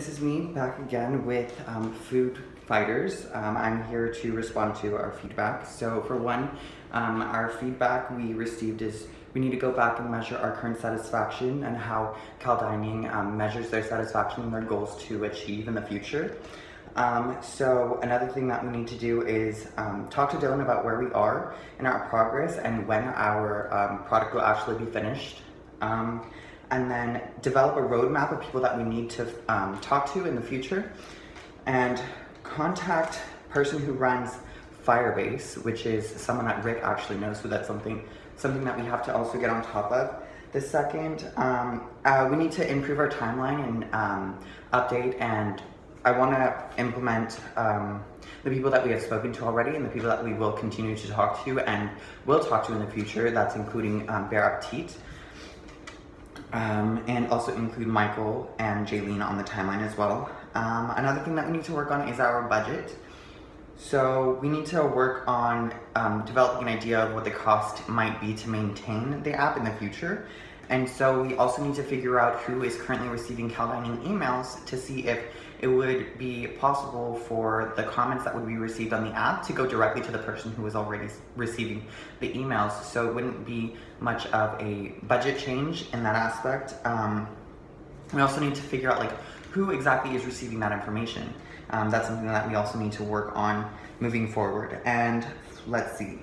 this is me back again with Food Fighters. I'm here to respond to our feedback. So for one, our feedback we received is we need to go back and measure our current satisfaction and how Cal Dining measures their satisfaction and their goals to achieve in the future. So another thing that we need to do is talk to Dylan about where we are in our progress and when our product will actually be finished. And then develop a roadmap of people that we need to talk to in the future, and contact person who runs Firebase, which is someone that Rick actually knows, so that's something that we have to also get on top of. The second, we need to improve our timeline and update, and I want to implement the people that we have spoken to already and the people that we will continue to talk to and will talk to in the future. That's including Bear Appetit. And also include Michael and Jaylene on the timeline as well. Another thing that we need to work on is our budget. So we need to work on developing an idea of what the cost might be to maintain the app in the future. And so we also need to figure out who is currently receiving Cal Dining emails to see if it would be possible for the comments that would be received on the app to go directly to the person who is already receiving the emails. So it wouldn't be much of a budget change in that aspect. We also need to figure out who exactly is receiving that information. That's something that we also need to work on moving forward. And let's see.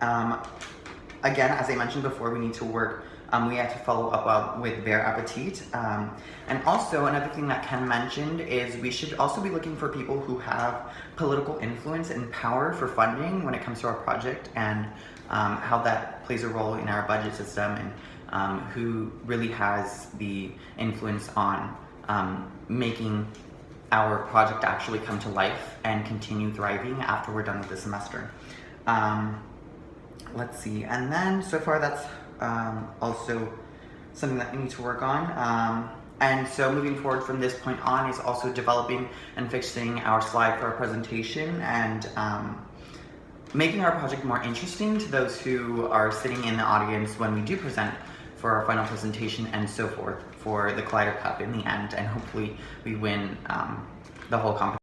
Again, as I mentioned before, we need to work. We have to follow up with Bear Appetit. And also another thing that Ken mentioned is we should also be looking for people who have political influence and power for funding when it comes to our project, and how that plays a role in our budget system, and who really has the influence on making our project actually come to life and continue thriving after we're done with the semester. Let's see, and then so far that's also something that we need to work on. And so moving forward from this point on is also developing and fixing our slide for our presentation, and making our project more interesting to those who are sitting in the audience when we do present for our final presentation, and so forth for the Collider Cup in the end, and hopefully we win the whole competition.